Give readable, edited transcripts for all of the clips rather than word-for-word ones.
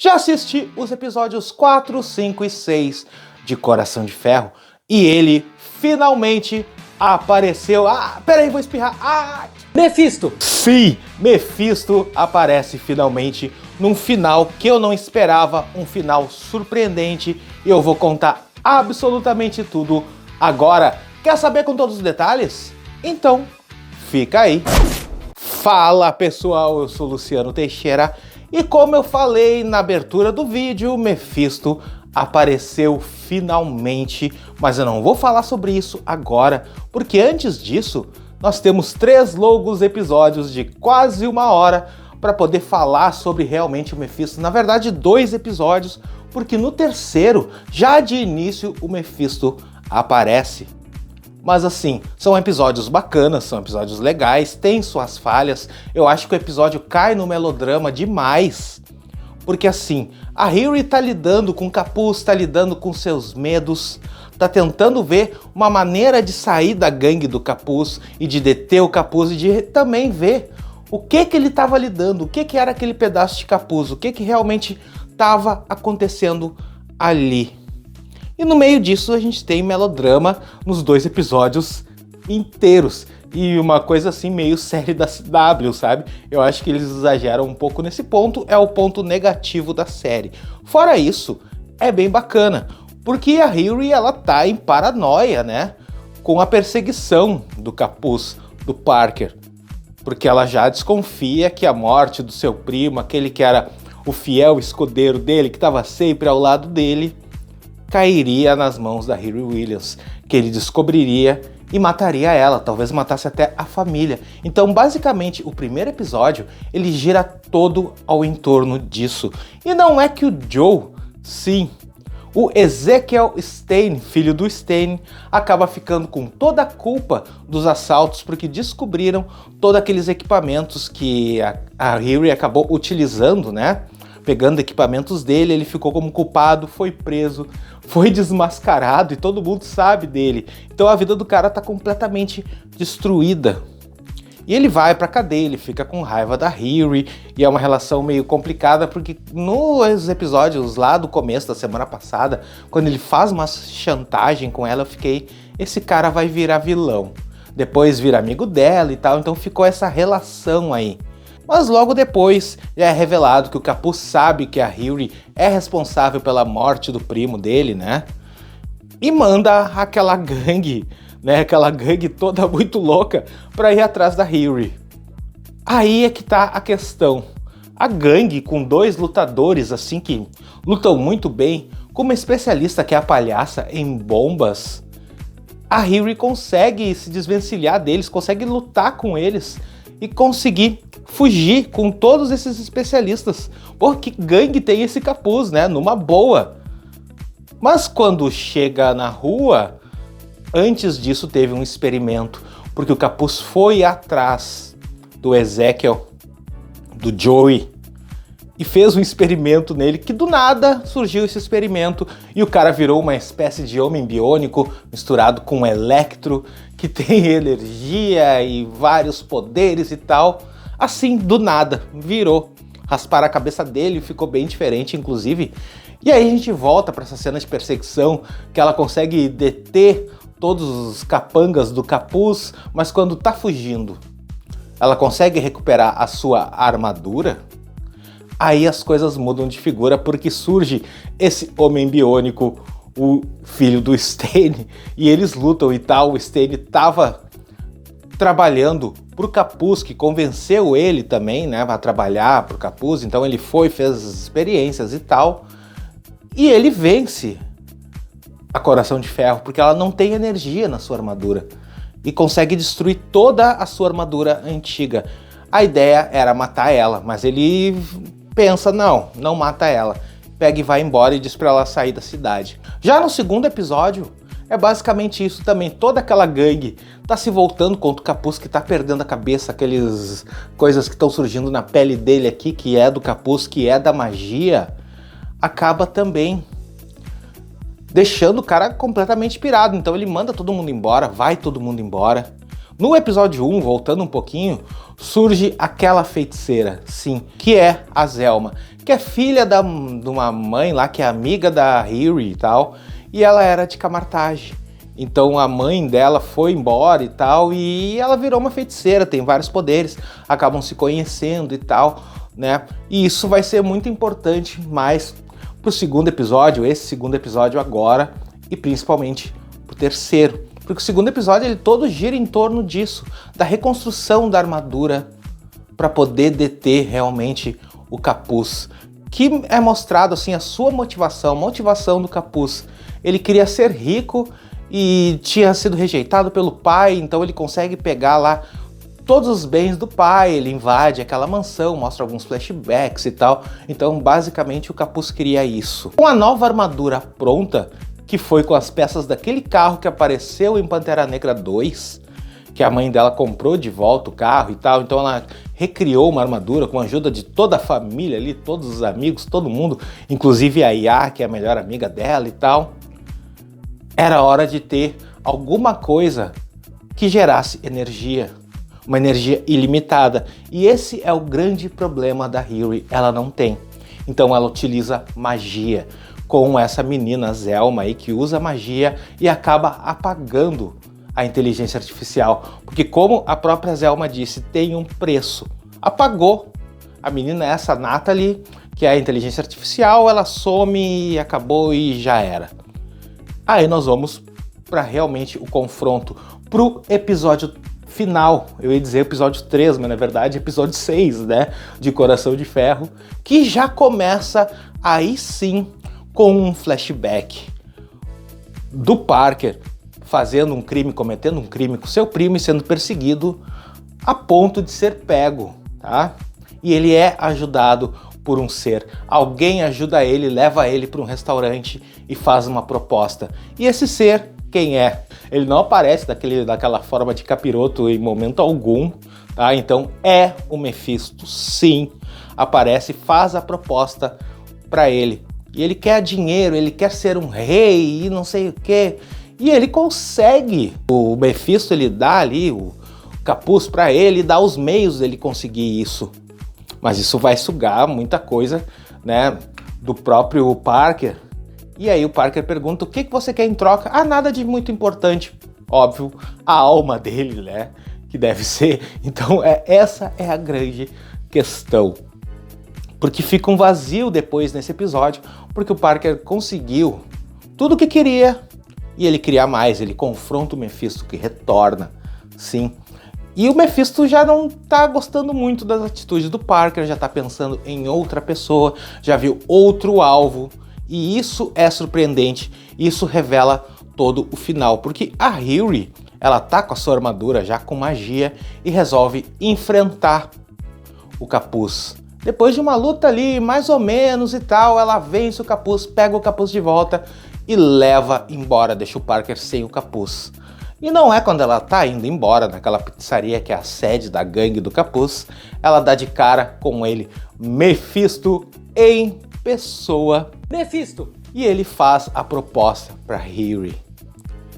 Já assisti os episódios 4, 5 e 6 de Coração de Ferro e ele finalmente apareceu. Peraí, vou espirrar. Mephisto! Sim, Mephisto aparece finalmente num final que eu não esperava, um final surpreendente, e eu vou contar absolutamente tudo agora. Quer saber com todos os detalhes? Então, fica aí. Fala pessoal, eu sou Luciano Teixeira e como eu falei na abertura do vídeo, Mephisto apareceu finalmente, mas eu não vou falar sobre isso agora, porque antes disso nós temos 3 longos episódios de quase 1 hora para poder falar sobre realmente o Mephisto. Na verdade, 2 episódios, porque no terceiro, já de início, o Mephisto aparece. Mas assim, são episódios bacanas, são episódios legais, tem suas falhas. Eu acho que o episódio cai no melodrama demais. Porque assim, a Riri tá lidando com o capuz, tá lidando com seus medos, tá tentando ver uma maneira de sair da gangue do capuz e de deter o capuz e de também ver o que ele tava lidando, o que era aquele pedaço de capuz, o que realmente tava acontecendo ali. E no meio disso a gente tem melodrama nos 2 episódios inteiros. E uma coisa assim meio série da CW, sabe? Eu acho que eles exageram um pouco nesse ponto, é o ponto negativo da série. Fora isso, é bem bacana, porque a Riri ela tá em paranoia, né? Com a perseguição do capuz, do Parker. Porque ela já desconfia que a morte do seu primo, aquele que era o fiel escudeiro dele, que estava sempre ao lado dele, cairia nas mãos da Riri Williams, que ele descobriria e mataria ela, talvez matasse até a família. Então, basicamente, o primeiro episódio, ele gira todo ao entorno disso. E não é que o Joe, sim, o Ezekiel Stane, filho do Stane, acaba ficando com toda a culpa dos assaltos, porque descobriram todos aqueles equipamentos que a Riri acabou utilizando, né? Pegando equipamentos dele, ele ficou como culpado, foi preso, foi desmascarado e todo mundo sabe dele. Então a vida do cara tá completamente destruída. E ele vai pra cadeia, ele fica com raiva da Riri, e é uma relação meio complicada, porque nos episódios lá do começo da semana passada, quando ele faz uma chantagem com ela, eu fiquei, esse cara vai virar vilão. Depois vira amigo dela e tal, então ficou essa relação aí. Mas logo depois é revelado que o capuz sabe que a Riri é responsável pela morte do primo dele, né? E manda aquela gangue, né? Aquela gangue toda muito louca pra ir atrás da Riri. Aí é que tá a questão. A gangue com 2 lutadores assim que lutam muito bem, com uma especialista que é a palhaça em bombas, a Riri consegue se desvencilhar deles, consegue lutar com eles e conseguir fugir com todos esses especialistas. Porque gangue tem esse capuz, né? Numa boa. Mas quando chega na rua, antes disso teve um experimento, porque o capuz foi atrás do Ezekiel, do Joey, e fez um experimento nele, que do nada surgiu esse experimento, e o cara virou uma espécie de homem biônico misturado com Electro, que tem energia e vários poderes e tal. Assim, do nada, virou. Rasparam a cabeça dele e ficou bem diferente, inclusive. E aí a gente volta para essa cena de perseguição, que ela consegue deter todos os capangas do capuz, mas quando tá fugindo, ela consegue recuperar a sua armadura. Aí as coisas mudam de figura, porque surge esse homem biônico, o filho do Stane, e eles lutam e tal. O Stane tava trabalhando pro capuz, que convenceu ele também, né, a trabalhar pro capuz, então ele foi, fez experiências e tal, e ele vence a Coração de Ferro, porque ela não tem energia na sua armadura, e consegue destruir toda a sua armadura antiga. A ideia era matar ela, mas ele pensa, não mata ela, pega e vai embora e diz pra ela sair da cidade. Já no segundo episódio, é basicamente isso também, toda aquela gangue tá se voltando contra o capuz, que tá perdendo a cabeça, aquelas coisas que estão surgindo na pele dele aqui, que é do capuz, que é da magia, acaba também deixando o cara completamente pirado. Então ele manda todo mundo embora, vai todo mundo embora, No episódio 1, voltando um pouquinho, surge aquela feiticeira, sim, que é a Zelma, que é filha de uma mãe lá que é amiga da Harry e tal, e ela era de Camartage. Então a mãe dela foi embora e tal, e ela virou uma feiticeira, tem vários poderes, acabam se conhecendo e tal, né? E isso vai ser muito importante mais pro segundo episódio, esse segundo episódio agora, e principalmente pro terceiro. Porque o segundo episódio ele todo gira em torno disso, da reconstrução da armadura para poder deter realmente o Capuz. Que é mostrado assim a sua motivação, a motivação do Capuz. Ele queria ser rico e tinha sido rejeitado pelo pai, então ele consegue pegar lá todos os bens do pai, ele invade aquela mansão, mostra alguns flashbacks e tal. Então basicamente o Capuz queria isso. Com a nova armadura pronta, que foi com as peças daquele carro que apareceu em Pantera Negra 2, que a mãe dela comprou de volta o carro e tal, então ela recriou uma armadura com a ajuda de toda a família ali, todos os amigos, todo mundo, inclusive a Yá, que é a melhor amiga dela e tal. Era hora de ter alguma coisa que gerasse energia, uma energia ilimitada. E esse é o grande problema da Harry, ela não tem. Então ela utiliza magia, com essa menina Zelma aí que usa magia e acaba apagando a inteligência artificial. Porque como a própria Zelma disse, tem um preço. Apagou. A menina é essa Natalie, que é a inteligência artificial, ela some e acabou e já era. Aí nós vamos para realmente o confronto, pro episódio final, eu ia dizer episódio 3, mas na verdade episódio 6, né, de Coração de Ferro, que já começa aí sim com um flashback do Parker fazendo um crime, cometendo um crime com seu primo e sendo perseguido a ponto de ser pego, tá? E ele é ajudado por um ser. Alguém ajuda ele, leva ele para um restaurante e faz uma proposta. E esse ser, quem é? Ele não aparece daquela forma de capiroto em momento algum, tá? Então é o Mephisto, sim. Aparece, faz a proposta para ele. E ele quer dinheiro, ele quer ser um rei e não sei o quê. E ele consegue. O Mephisto, ele dá ali o Capuz para ele, dá os meios dele conseguir isso. Mas isso vai sugar muita coisa, né, do próprio Parker. E aí o Parker pergunta, o que você quer em troca? Ah, nada de muito importante. Óbvio, a alma dele, né, que deve ser. Então essa é a grande questão. Porque fica um vazio depois nesse episódio, porque o Parker conseguiu tudo o que queria e ele queria mais. Ele confronta o Mephisto, que retorna, sim. E o Mephisto já não tá gostando muito das atitudes do Parker, já tá pensando em outra pessoa, já viu outro alvo, e isso é surpreendente, isso revela todo o final, porque a Harry, ela tá com a sua armadura já com magia e resolve enfrentar o Capuz. Depois de uma luta ali, mais ou menos e tal, ela vence o Capuz, pega o Capuz de volta e leva embora, deixa o Parker sem o Capuz. E não é quando ela tá indo embora naquela pizzaria que é a sede da gangue do Capuz, ela dá de cara com ele, Mephisto em pessoa. Mephisto! E ele faz a proposta para Harry.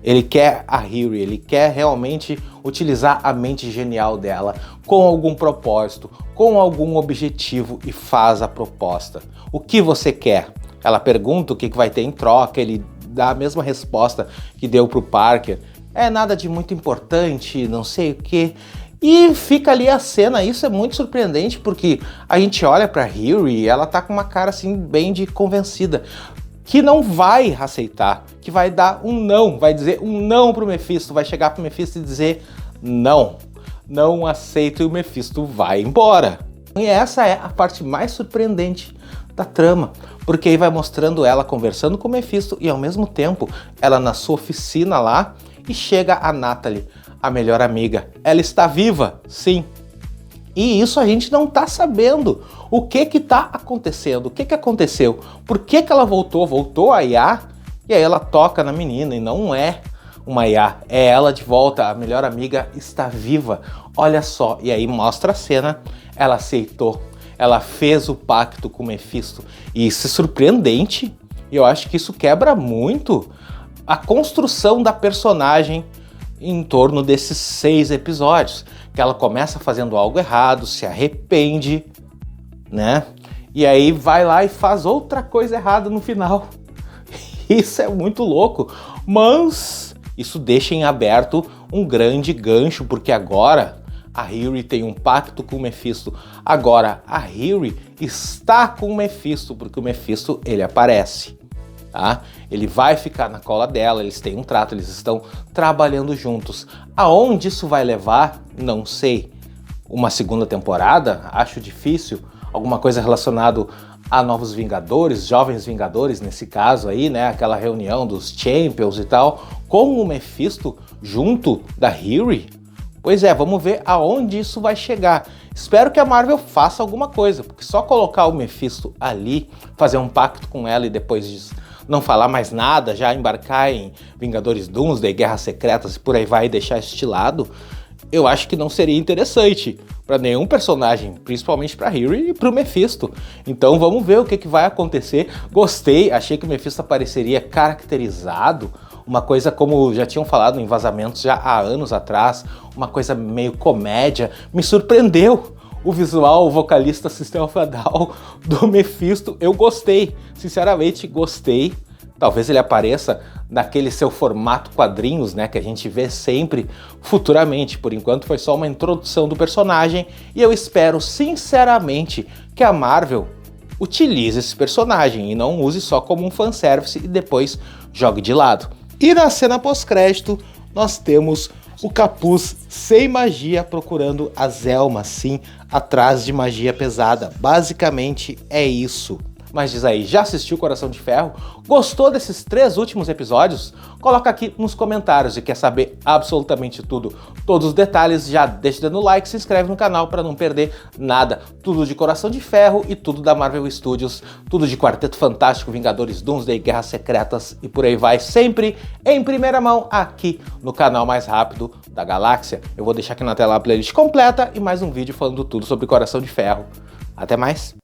Ele quer a Harry, ele quer realmente utilizar a mente genial dela com algum propósito, com algum objetivo e faz a proposta. O que você quer? Ela pergunta o que vai ter em troca, ele dá a mesma resposta que deu pro Parker. É nada de muito importante, não sei o que. E fica ali a cena, isso é muito surpreendente, porque a gente olha pra Harry e ela tá com uma cara assim bem de convencida, que não vai aceitar, que vai dar um não, vai dizer um não pro Mephisto, vai chegar pro Mephisto e dizer não, não aceito, e o Mephisto vai embora. E essa é a parte mais surpreendente da trama, porque aí vai mostrando ela conversando com o Mephisto e ao mesmo tempo ela na sua oficina lá, e chega a Natalie, a melhor amiga. Ela está viva, sim. E isso a gente não tá sabendo. O que tá acontecendo? O que aconteceu? Por que ela voltou? Voltou a Yá? E aí ela toca na menina e não é uma Yá. É ela de volta, a melhor amiga está viva. Olha só. E aí mostra a cena. Ela aceitou. Ela fez o pacto com o Mephisto. E isso é surpreendente. E eu acho que isso quebra muito a construção da personagem em torno desses 6 episódios, que ela começa fazendo algo errado, se arrepende, né? E aí vai lá e faz outra coisa errada no final. Isso é muito louco, mas isso deixa em aberto um grande gancho, porque agora a Riri tem um pacto com o Mephisto. Agora a Riri está com o Mephisto, porque o Mephisto, ele aparece. Tá? Ele vai ficar na cola dela, eles têm um trato, eles estão trabalhando juntos. Aonde isso vai levar, não sei. Uma segunda temporada, acho difícil. Alguma coisa relacionada a Novos Vingadores, Jovens Vingadores nesse caso aí, né? Aquela reunião dos Champions e tal, com o Mephisto junto da Riri. Pois é, vamos ver aonde isso vai chegar. Espero que a Marvel faça alguma coisa, porque só colocar o Mephisto ali, fazer um pacto com ela e depois disso não falar mais nada, já embarcar em Vingadores Doomsday, Guerras Secretas e por aí vai, e deixar estilado, eu acho que não seria interessante para nenhum personagem, principalmente para Riri e para o Mephisto. Então vamos ver o que vai acontecer. Gostei, achei que o Mephisto apareceria caracterizado, uma coisa como já tinham falado em vazamentos já há anos atrás, uma coisa meio comédia. Me surpreendeu o visual, o vocalista System of a Down do Mephisto. Eu gostei, sinceramente gostei. Talvez ele apareça naquele seu formato quadrinhos, né, que a gente vê sempre futuramente. Por enquanto foi só uma introdução do personagem e eu espero sinceramente que a Marvel utilize esse personagem e não use só como um fanservice e depois jogue de lado. E na cena pós-crédito nós temos o Capuz sem magia procurando a Zelma, sim, atrás de magia pesada. Basicamente é isso. Mas diz aí, já assistiu Coração de Ferro? Gostou desses 3 últimos episódios? Coloca aqui nos comentários e quer saber absolutamente tudo, todos os detalhes, já deixa dando like, se inscreve no canal para não perder nada. Tudo de Coração de Ferro e tudo da Marvel Studios, tudo de Quarteto Fantástico, Vingadores Doomsday, Guerras Secretas e por aí vai, sempre em primeira mão aqui no canal mais rápido da galáxia. Eu vou deixar aqui na tela a playlist completa e mais um vídeo falando tudo sobre Coração de Ferro. Até mais!